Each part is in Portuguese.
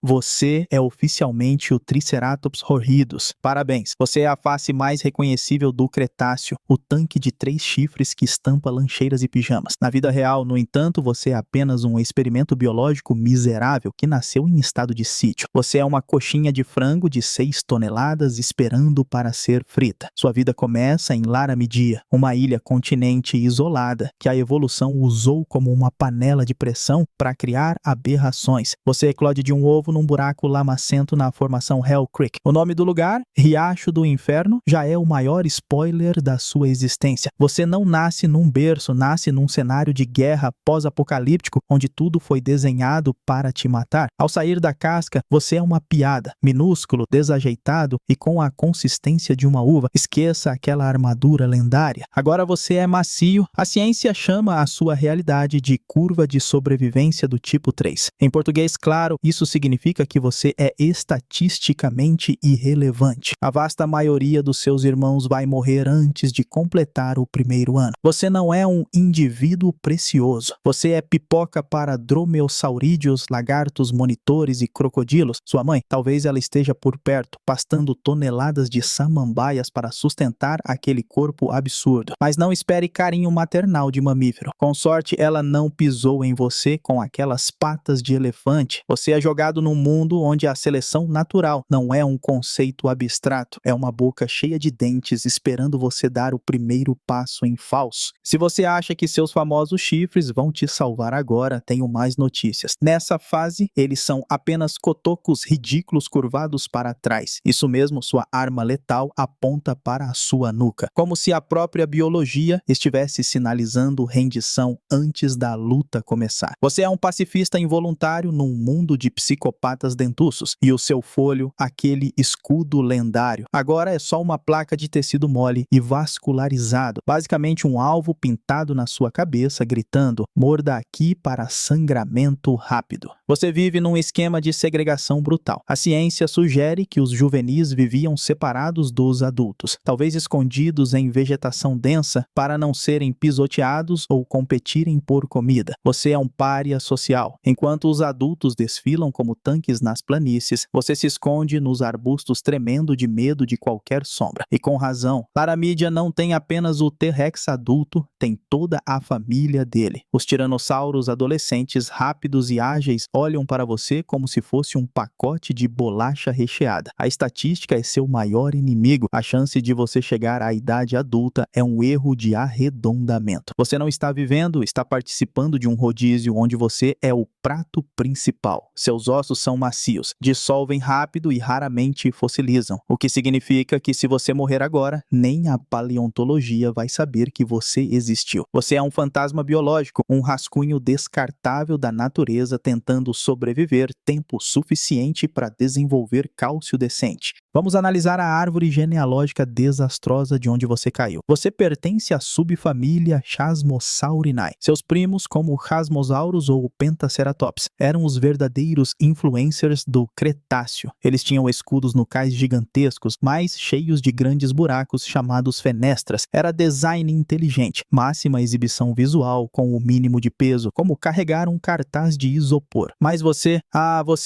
Você é oficialmente o Triceratops horridus. Parabéns, você é a face mais reconhecível do Cretáceo, o tanque de 3 chifres que estampa lancheiras e pijamas. Na vida real, no entanto, você é apenas um experimento biológico miserável que nasceu em estado de sítio. Você é uma coxinha de frango de 6 toneladas esperando para ser frita. Sua vida começa em Laramidia, uma ilha-continente isolada que a evolução usou como uma panela de pressão para criar aberrações. Você eclode de um ovo num buraco lamacento na formação Hell Creek. O nome do lugar, Riacho do Inferno, já é o maior spoiler da sua existência. Você não nasce num berço, nasce num cenário de guerra pós-apocalíptico, onde tudo foi desenhado para te matar. Ao sair da casca, você é uma piada, minúsculo, desajeitado e com a consistência de uma uva. Esqueça aquela armadura lendária. Agora você é macio. A ciência chama a sua realidade de curva de sobrevivência do tipo 3. Em português claro, isso significa que você é estatisticamente irrelevante. A vasta maioria dos seus irmãos vai morrer antes de completar o primeiro ano. Você não é um indivíduo precioso. Você é pipoca para dromeossaurídeos, lagartos, monitores e crocodilos. Sua mãe, talvez ela esteja por perto, pastando toneladas de samambaias para sustentar aquele corpo absurdo. Mas não espere carinho maternal de mamífero. Com sorte, ela não pisou em você com aquelas patas de elefante. Você é jogado num mundo onde a seleção natural não é um conceito abstrato, é uma boca cheia de dentes esperando você dar o primeiro passo em falso. Se você acha que seus famosos chifres vão te salvar agora, tenho mais notícias. Nessa fase, eles são apenas cotocos ridículos curvados para trás. Isso mesmo, sua arma letal aponta para a sua nuca, como se a própria biologia estivesse sinalizando rendição antes da luta começar. Você é um pacifista involuntário num mundo de psicopatas dentuços, e o seu folho, aquele escudo lendário, agora é só uma placa de tecido mole e vascularizado, basicamente um alvo pintado na sua cabeça, gritando: morda aqui para sangramento rápido. Você vive num esquema de segregação brutal. A ciência sugere que os juvenis viviam separados dos adultos, talvez escondidos em vegetação densa para não serem pisoteados ou competirem por comida. Você é um pária social. Enquanto os adultos desfilam como tanques nas planícies, você se esconde nos arbustos tremendo de medo de qualquer sombra. E com razão, Laramidia não tem apenas o T-Rex adulto, tem toda a família dele. Os tiranossauros adolescentes rápidos e ágeis olham para você como se fosse um pacote de bolacha recheada. A estatística é seu maior inimigo. A chance de você chegar à idade adulta é um erro de arredondamento. Você não está vivendo, está participando de um rodízio onde você é o prato principal. Seus ossos são macios, dissolvem rápido e raramente fossilizam, o que significa que se você morrer agora, nem a paleontologia vai saber que você existiu. Você é um fantasma biológico, um rascunho descartável da natureza tentando sobreviver tempo suficiente para desenvolver cálcio decente. Vamos analisar a árvore genealógica desastrosa de onde você caiu. Você pertence à subfamília Chasmosaurinae. Seus primos, como o Chasmosaurus ou o Pentaceratops, eram os verdadeiros influencers do Cretáceo. Eles tinham escudos nucais gigantescos, mais cheios de grandes buracos chamados fenestras. Era design inteligente, máxima exibição visual com o mínimo de peso, como carregar um cartaz de isopor. Mas você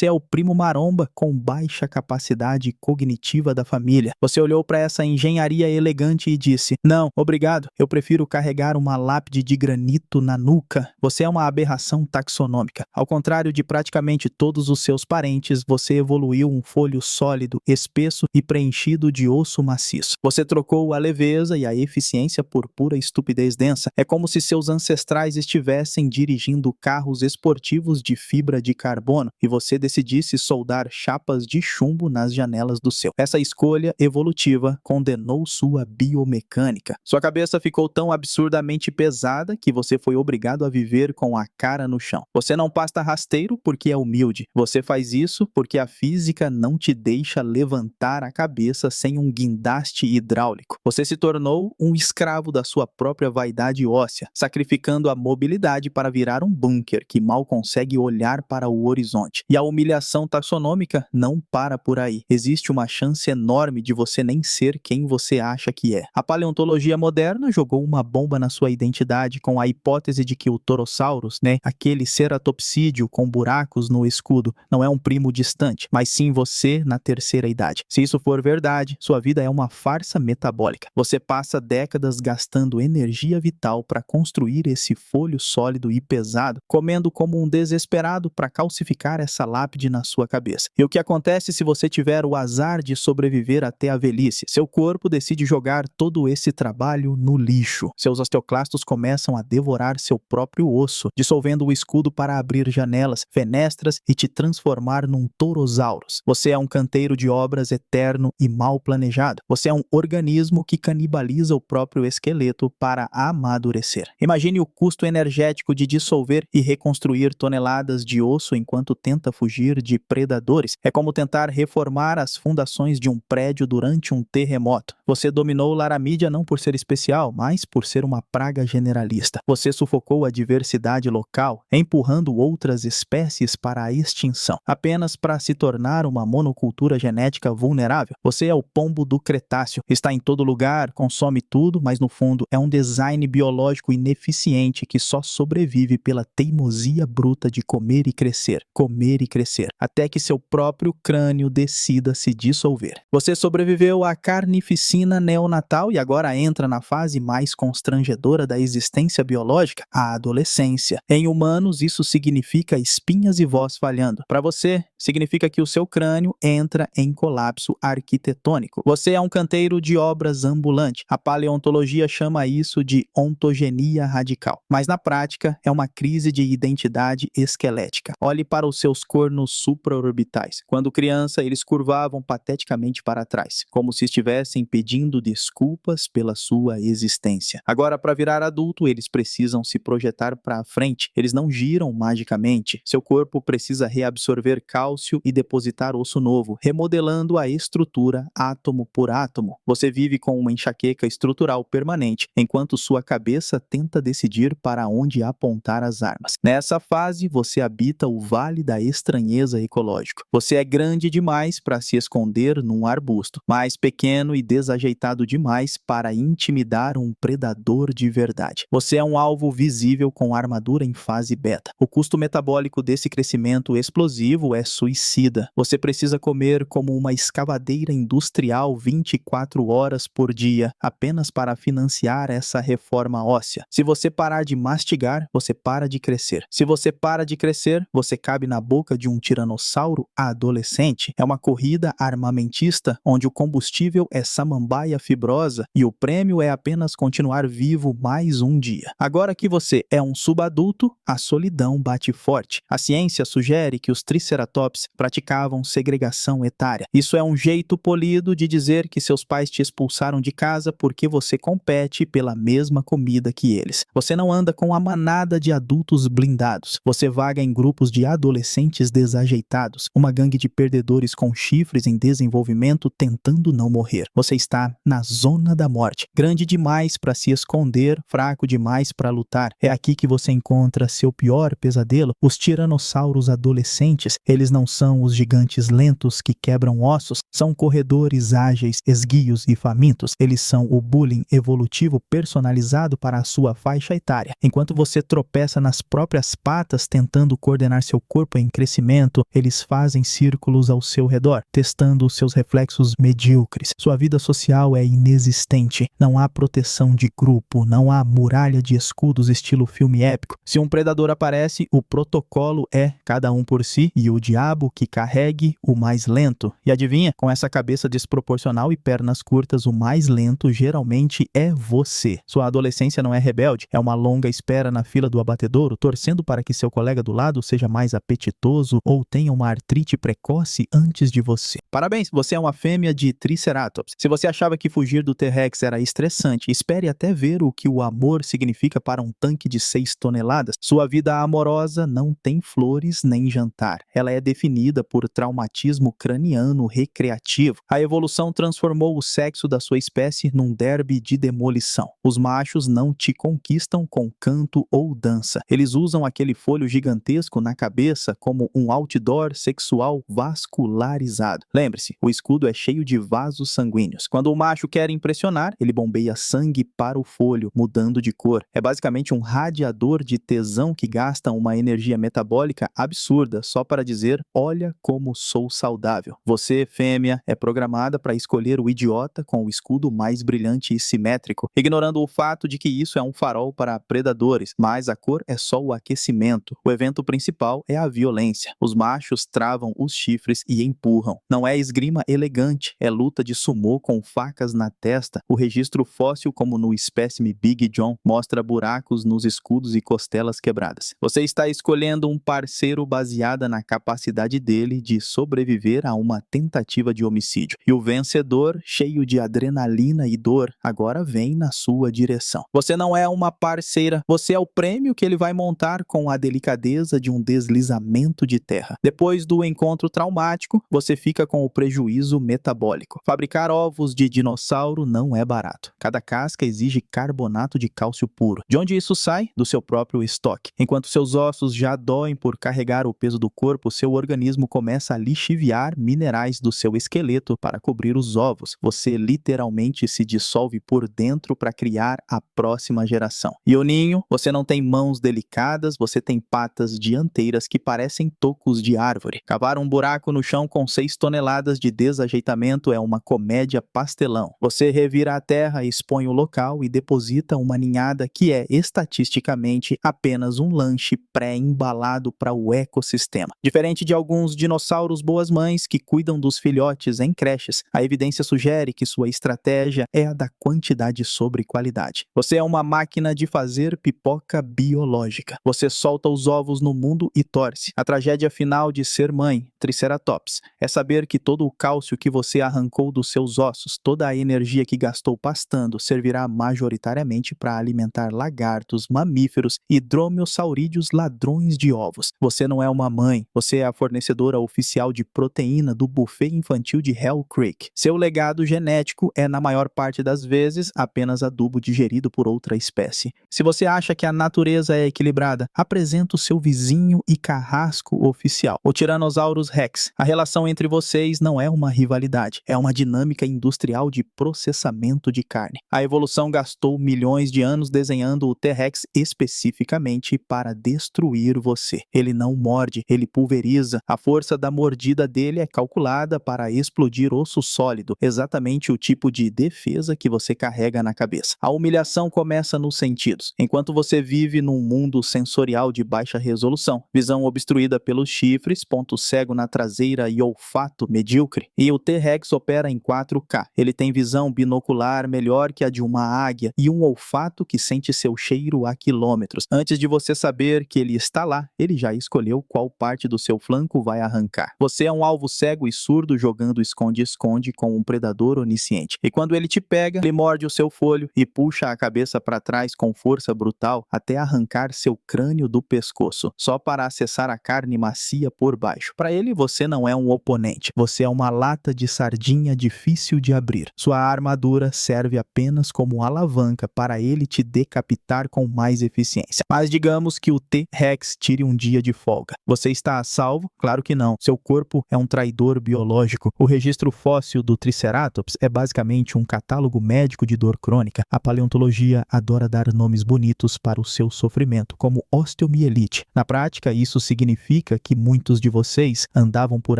é o primo maromba com baixa capacidade cognitiva da família. Você olhou para essa engenharia elegante e disse: não, obrigado, eu prefiro carregar uma lápide de granito na nuca. Você é uma aberração taxonômica. Ao contrário de praticamente todos os seus parentes, você evoluiu um folho sólido, espesso e preenchido de osso maciço. Você trocou a leveza e a eficiência por pura estupidez densa. É como se seus ancestrais estivessem dirigindo carros esportivos de fibra de carbono e você decidisse soldar chapas de chumbo nas janelas do seu. Essa escolha evolutiva condenou sua biomecânica. Sua cabeça ficou tão absurdamente pesada que você foi obrigado a viver com a cara no chão. Você não pasta rasteiro porque é humilde. Você faz isso porque a física não te deixa levantar a cabeça sem um guindaste hidráulico. Você se tornou um escravo da sua própria vaidade óssea, sacrificando a mobilidade para virar um bunker que mal consegue olhar para o horizonte. E a humilhação taxonômica não para por aí. Existe uma chance enorme de você nem ser quem você acha que é. A paleontologia moderna jogou uma bomba na sua identidade com a hipótese de que o Torosaurus, aquele ceratopsídeo com buracos no escudo, não é um primo distante, mas sim você na terceira idade. Se isso for verdade, sua vida é uma farsa metabólica. Você passa décadas gastando energia vital para construir esse folho sólido e pesado, comendo como um desesperado para calcificar essa lápide na sua cabeça. E o que acontece se você tiver o azar de sobreviver até a velhice? Seu corpo decide jogar todo esse trabalho no lixo. Seus osteoclastos começam a devorar seu próprio osso, dissolvendo o escudo para abrir janelas, fenestras e te transformar num Torosaurus. Você é um canteiro de obras eterno e mal planejado. Você é um organismo que canibaliza o próprio esqueleto para amadurecer. Imagine o custo energético de dissolver e reconstruir toneladas de osso enquanto tenta fugir de predadores. É como tentar reformar as fundações de um prédio durante um terremoto. Você dominou Laramídia não por ser especial, mas por ser uma praga generalista. Você sufocou a diversidade local, empurrando outras espécies para a extinção, apenas para se tornar uma monocultura genética vulnerável. Você é o pombo do Cretáceo. Está em todo lugar, consome tudo, mas no fundo é um design biológico ineficiente que só sobrevive pela teimosia bruta de comer e crescer, até que seu próprio crânio decida se dissolver. Você sobreviveu à carnificina neonatal e agora entra na fase mais constrangedora da existência biológica, a adolescência. Em humanos, isso significa espinhas e voz falhando. Para você, significa que o seu crânio entra em colapso arquitetônico. Você é um canteiro de obras ambulante. A paleontologia chama isso de ontogenia radical. Mas na prática, é uma crise de identidade esquelética. Olhe para os seus cornos supraorbitais. Quando criança, eles curvavam pateticamente para trás, como se estivessem pedindo desculpas pela sua existência. Agora, para virar adulto, eles precisam se projetar para frente. Eles não giram magicamente. Seu corpo precisa reabsorver cálcio e depositar osso novo, remodelando a estrutura átomo por átomo. Você vive com uma enxaqueca estrutural permanente, enquanto sua cabeça tenta decidir para onde apontar as armas. Nessa fase, você habita o vale da estranheza ecológico. Você é grande demais para se esconder num arbusto, mas pequeno e desajeitado demais para intimidar um predador de verdade. Você é um alvo visível com armadura em fase beta. O custo metabólico desse crescimento explosivo é suicida. Você precisa comer como uma escavadeira industrial 24 horas por dia, apenas para financiar essa reforma óssea. Se você parar de mastigar, você para de crescer. Se você para de crescer, você cabe na boca de um tiranossauro adolescente. É uma corrida armamentista onde o combustível é samambaia fibrosa e o prêmio é apenas continuar vivo mais um dia. Agora que você é um subadulto, a solidão bate forte. A ciência sugere que os triceratops praticavam segregação etária. Isso é um jeito polido de dizer que seus pais te expulsaram de casa porque você compete pela mesma comida que eles. Você não anda com a manada de adultos blindados. Você vaga em grupos de adolescentes desajeitados, uma gangue de perdedores com chifres em desenvolvimento tentando não morrer. Você está na zona da morte, grande demais para se esconder, fraco demais para lutar. É aqui que você encontra seu pior pesadelo, os tiranossauros adolescentes. Eles não são os gigantes lentos que quebram ossos, são corredores ágeis, esguios e famintos. Eles são o bullying evolutivo personalizado para a sua faixa etária. Enquanto você tropeça nas próprias patas tentando coordenar seu corpo em crescimento, eles fazem círculos ao seu redor, testando os seus reflexos medíocres. Sua vida social é inexistente. Não há proteção de grupo, não há muralha de escudos estilo filme épico. Se um predador aparece, o protocolo é cada um por si e o diabo que carregue o mais lento. E adivinha? Com essa cabeça desproporcional e pernas curtas, o mais lento geralmente é você. Sua adolescência não é rebelde, é uma longa espera na fila do abatedouro, torcendo para que seu colega do lado seja mais apetitoso ou tenha uma artrite precoce antes de você. Parabéns, você é uma fêmea de Triceratops. Se você achava que fugir do T-Rex era estressante, espere até ver o que o amor significa para um tanque de 6 toneladas. Sua vida amorosa não tem flores nem jantar. Ela é definida por traumatismo craniano recreativo. A evolução transformou o sexo da sua espécie num derby de demolição. Os machos não te conquistam com canto ou dança. Eles usam aquele folho gigantesco na cabeça como um outdoor sexual vascularizado. Lembre-se, proteger-se. O escudo é cheio de vasos sanguíneos. Quando o macho quer impressionar, ele bombeia sangue para o folho, mudando de cor. É basicamente um radiador de tesão que gasta uma energia metabólica absurda só para dizer: olha como sou saudável. Você, fêmea, é programada para escolher o idiota com o escudo mais brilhante e simétrico, ignorando o fato de que isso é um farol para predadores, mas a cor é só o aquecimento. O evento principal é a violência. Os machos travam os chifres e empurram. Não é esgrima elegante, é luta de sumô com facas na testa. O registro fóssil, como no espécime Big John, mostra buracos nos escudos e costelas quebradas. Você está escolhendo um parceiro baseada na capacidade dele de sobreviver a uma tentativa de homicídio. E o vencedor, cheio de adrenalina e dor, agora vem na sua direção. Você não é uma parceira, você é o prêmio que ele vai montar com a delicadeza de um deslizamento de terra. Depois do encontro traumático, você fica com o prejuízo metabólico. Fabricar ovos de dinossauro não é barato. Cada casca exige carbonato de cálcio puro. De onde isso sai? Do seu próprio estoque. Enquanto seus ossos já doem por carregar o peso do corpo, seu organismo começa a lixiviar minerais do seu esqueleto para cobrir os ovos. Você literalmente se dissolve por dentro para criar a próxima geração. E o ninho? Você não tem mãos delicadas, você tem patas dianteiras que parecem tocos de árvore. Cavar um buraco no chão com 6 toneladas de desajeitamento é uma comédia pastelão. Você revira a terra, expõe o local e deposita uma ninhada que é, estatisticamente, apenas um lanche pré-embalado para o ecossistema. Diferente de alguns dinossauros boas-mães que cuidam dos filhotes em creches, a evidência sugere que sua estratégia é a da quantidade sobre qualidade. Você é uma máquina de fazer pipoca biológica. Você solta os ovos no mundo e torce. A tragédia final de ser mãe, Triceratops, é saber que todo o cálcio que você arrancou dos seus ossos, toda a energia que gastou pastando, servirá majoritariamente para alimentar lagartos, mamíferos e dromeossaurídeos ladrões de ovos. Você não é uma mãe, você é a fornecedora oficial de proteína do buffet infantil de Hell Creek. Seu legado genético é, na maior parte das vezes, apenas adubo digerido por outra espécie. Se você acha que a natureza é equilibrada, apresenta o seu vizinho e carrasco oficial, o Tyrannosaurus Rex. A relação entre vocês não é uma rivalidade, é uma dinâmica industrial de processamento de carne. A evolução gastou milhões de anos desenhando o T-Rex especificamente para destruir você. Ele não morde, ele pulveriza. A força da mordida dele é calculada para explodir osso sólido, exatamente o tipo de defesa que você carrega na cabeça. A humilhação começa nos sentidos. Enquanto você vive num mundo sensorial de baixa resolução, visão obstruída pelos chifres, ponto cego na traseira e olfato medíocre, e o T-Rex opera em 4K. Ele tem visão binocular melhor que a de uma águia e um olfato que sente seu cheiro a quilômetros. Antes de você saber que ele está lá, ele já escolheu qual parte do seu flanco vai arrancar. Você é um alvo cego e surdo jogando esconde-esconde com um predador onisciente. E quando ele te pega, ele morde o seu folho e puxa a cabeça para trás com força brutal até arrancar seu crânio do pescoço, só para acessar a carne macia por baixo. Para ele, você não é um oponente. Você é uma lata de sardinha difícil de abrir. Sua armadura serve apenas como alavanca para ele te decapitar com mais eficiência. Mas digamos que o T-Rex tire um dia de folga. Você está a salvo? Claro que não. Seu corpo é um traidor biológico. O registro fóssil do Triceratops é basicamente um catálogo médico de dor crônica. A paleontologia adora dar nomes bonitos para o seu sofrimento, como osteomielite. Na prática, isso significa que muitos de vocês andavam por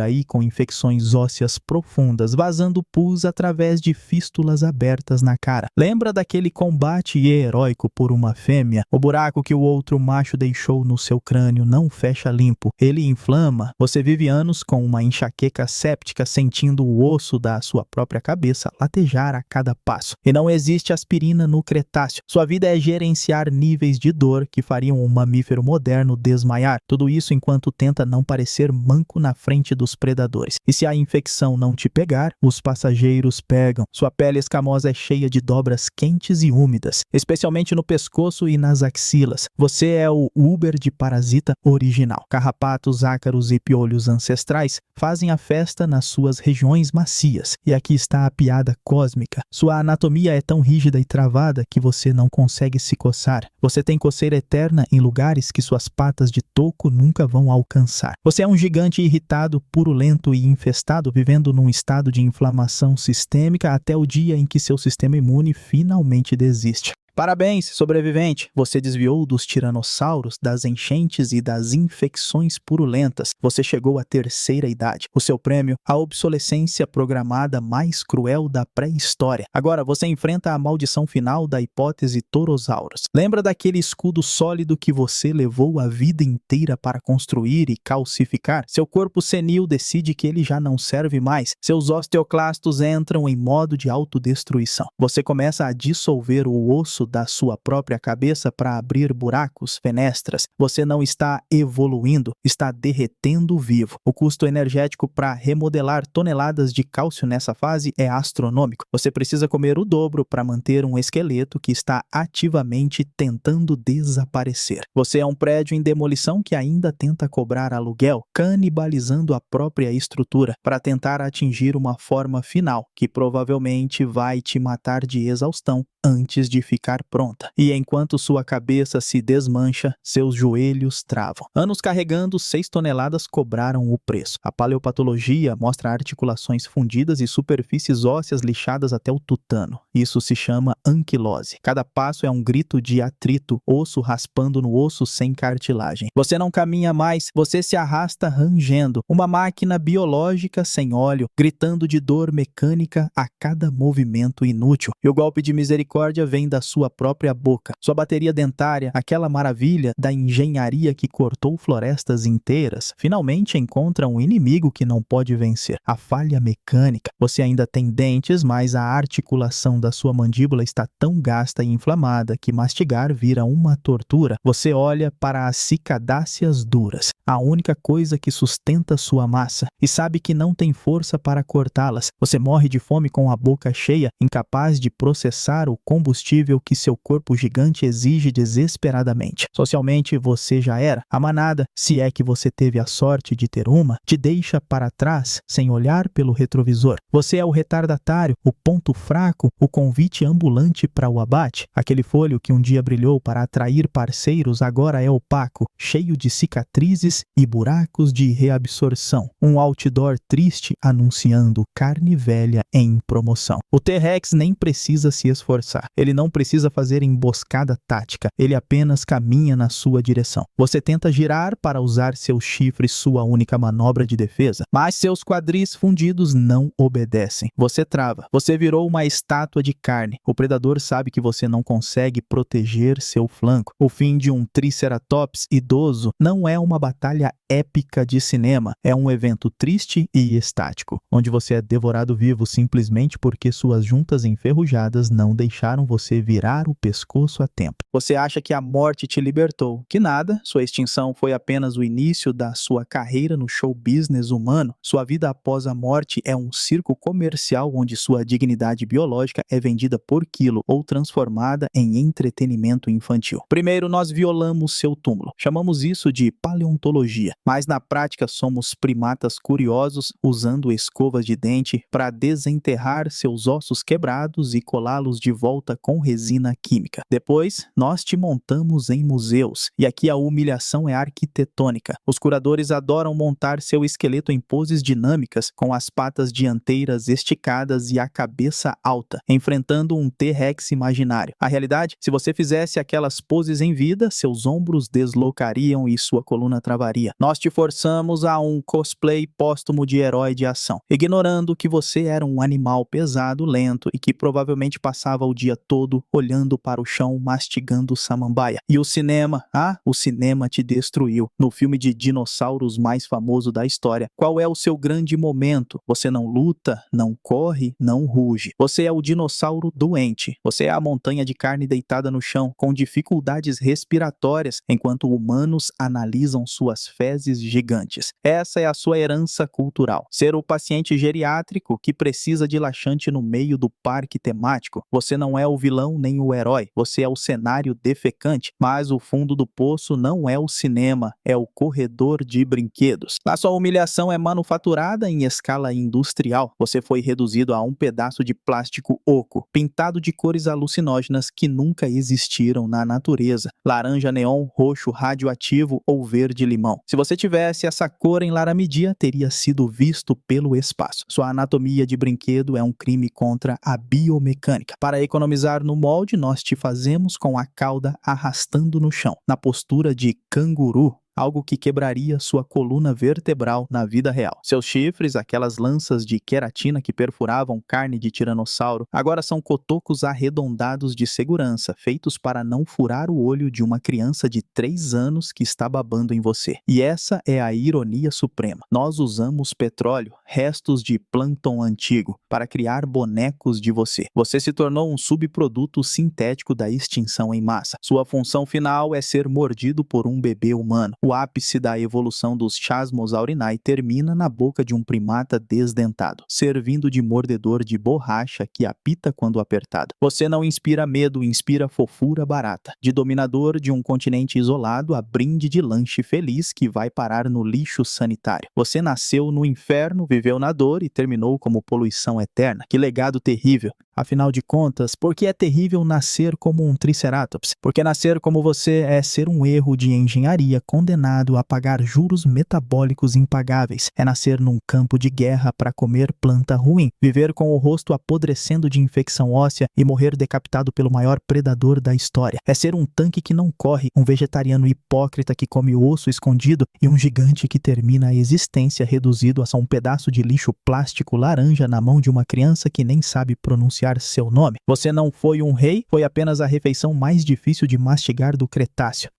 aí com infecções ósseas profundas, vazando pus através de fístulas abertas na cara. Lembra daquele combate heróico por uma fêmea? O buraco que o outro macho deixou no seu crânio não fecha limpo. Ele inflama. Você vive anos com uma enxaqueca séptica, sentindo o osso da sua própria cabeça latejar a cada passo. E não existe aspirina no Cretáceo. Sua vida é gerenciar níveis de dor que fariam um mamífero moderno desmaiar. Tudo isso enquanto tenta não parecer manco na frente dos predadores. E se a infecção não te pegar, os passageiros pegam. Sua pele escamosa é cheia de dobras quentes e úmidas, especialmente no pescoço e nas axilas. Você é o Uber de parasita original. Carrapatos, ácaros e piolhos ancestrais fazem a festa nas suas regiões macias. E aqui está a piada cósmica. Sua anatomia é tão rígida e travada que você não consegue se coçar. Você tem coceira eterna em lugares que suas patas de toco nunca vão alcançar. Você é um gigante irritado, purulento e infestado estado, vivendo num estado de inflamação sistêmica até o dia em que seu sistema imune finalmente desiste. Parabéns, sobrevivente! Você desviou dos tiranossauros, das enchentes e das infecções purulentas. Você chegou à terceira idade. O seu prêmio, a obsolescência programada mais cruel da pré-história. Agora você enfrenta a maldição final da hipótese Torosaurus. Lembra daquele escudo sólido que você levou a vida inteira para construir e calcificar? Seu corpo senil decide que ele já não serve mais. Seus osteoclastos entram em modo de autodestruição. Você começa a dissolver o osso da sua própria cabeça para abrir buracos, fenestras. Você não está evoluindo, está derretendo vivo. O custo energético para remodelar toneladas de cálcio nessa fase é astronômico. Você precisa comer o dobro para manter um esqueleto que está ativamente tentando desaparecer. Você é um prédio em demolição que ainda tenta cobrar aluguel, canibalizando a própria estrutura para tentar atingir uma forma final que provavelmente vai te matar de exaustão antes de ficar pronta. E enquanto sua cabeça se desmancha, seus joelhos travam. Anos carregando 6 toneladas cobraram o preço. A paleopatologia mostra articulações fundidas e superfícies ósseas lixadas até o tutano. Isso se chama anquilose. Cada passo é um grito de atrito, osso raspando no osso sem cartilagem. Você não caminha mais, você se arrasta rangendo. Uma máquina biológica sem óleo, gritando de dor mecânica a cada movimento inútil. E o golpe de misericórdia vem da sua própria boca. Sua bateria dentária, aquela maravilha da engenharia que cortou florestas inteiras, finalmente encontra um inimigo que não pode vencer. A falha mecânica. Você ainda tem dentes, mas a articulação da sua mandíbula está tão gasta e inflamada que mastigar vira uma tortura. Você olha para as cicadáceas duras, a única coisa que sustenta sua massa, e sabe que não tem força para cortá-las. Você morre de fome com a boca cheia, incapaz de processar o combustível que seu corpo gigante exige desesperadamente. Socialmente, você já era. A manada, se é que você teve a sorte de ter uma, te deixa para trás sem olhar pelo retrovisor. Você é o retardatário, o ponto fraco, o convite ambulante para o abate. Aquele folho que um dia brilhou para atrair parceiros agora é opaco, cheio de cicatrizes e buracos de reabsorção. Um outdoor triste anunciando carne velha em promoção. O T-Rex nem precisa se esforçar. Ele não precisa fazer emboscada tática. Ele apenas caminha na sua direção. Você tenta girar para usar seus chifres, sua única manobra de defesa, mas seus quadris fundidos não obedecem. Você trava. Você virou uma estátua de carne. O predador sabe que você não consegue proteger seu flanco. O fim de um triceratops idoso não é uma batalha épica de cinema. É um evento triste e estático, onde você é devorado vivo simplesmente porque suas juntas enferrujadas não deixaram você virar o pescoço a tempo. Você acha que a morte te libertou. Que nada, sua extinção foi apenas o início da sua carreira no show business humano. Sua vida após a morte é um circo comercial onde sua dignidade biológica é vendida por quilo ou transformada em entretenimento infantil. Primeiro, nós violamos seu túmulo. Chamamos isso de paleontologia, mas na prática somos primatas curiosos usando escovas de dente para desenterrar seus ossos quebrados e colá-los de volta com resina química. Depois, nós te montamos em museus, e aqui a humilhação é arquitetônica. Os curadores adoram montar seu esqueleto em poses dinâmicas, com as patas dianteiras esticadas e a cabeça alta, enfrentando um T-Rex imaginário. A realidade, se você fizesse aquelas poses em vida, seus ombros deslocariam e sua coluna travaria. Nós te forçamos a um cosplay póstumo de herói de ação, ignorando que você era um animal pesado, lento e que provavelmente passava o dia todo olhando para o chão, mastigando samambaia. E o cinema? O cinema te destruiu. No filme de dinossauros mais famoso da história, qual é o seu grande momento? Você não luta, não corre, não ruge. Você é o dinossauro doente. Você é a montanha de carne deitada no chão, com dificuldades respiratórias, enquanto humanos analisam suas fezes gigantes. Essa é a sua herança cultural. Ser o paciente geriátrico que precisa de laxante no meio do parque temático. Você não é o vilão nem nem o herói, você é o cenário defecante, mas o fundo do poço não é o cinema, é o corredor de brinquedos. A sua humilhação é manufaturada em escala industrial, você foi reduzido a um pedaço de plástico oco, pintado de cores alucinógenas que nunca existiram na natureza, laranja neon, roxo radioativo ou verde-limão. Se você tivesse essa cor em Laramidia, teria sido visto pelo espaço. Sua anatomia de brinquedo é um crime contra a biomecânica. Para economizar no molde, nós te fazemos com a cauda arrastando no chão, na postura de canguru, algo que quebraria sua coluna vertebral na vida real. Seus chifres, aquelas lanças de queratina que perfuravam carne de tiranossauro, agora são cotocos arredondados de segurança, feitos para não furar o olho de uma criança de 3 anos que está babando em você. E essa é a ironia suprema. Nós usamos petróleo, restos de plâncton antigo, para criar bonecos de você. Você se tornou um subproduto sintético da extinção em massa. Sua função final é ser mordido por um bebê humano. O ápice da evolução dos Chasmosaurinae termina na boca de um primata desdentado, servindo de mordedor de borracha que apita quando apertado. Você não inspira medo, inspira fofura barata. De dominador de um continente isolado a brinde de lanche feliz que vai parar no lixo sanitário. Você nasceu no inferno, viveu na dor e terminou como poluição eterna. Que legado terrível! Afinal de contas, por que é terrível nascer como um Triceratops? Porque nascer como você é ser um erro de engenharia condenado a pagar juros metabólicos impagáveis. É nascer num campo de guerra para comer planta ruim, viver com o rosto apodrecendo de infecção óssea e morrer decapitado pelo maior predador da história. É ser um tanque que não corre, um vegetariano hipócrita que come osso escondido e um gigante que termina a existência reduzido a só um pedaço de lixo plástico laranja na mão de uma criança que nem sabe pronunciar seu nome. Você não foi um rei, foi apenas a refeição mais difícil de mastigar do Cretáceo.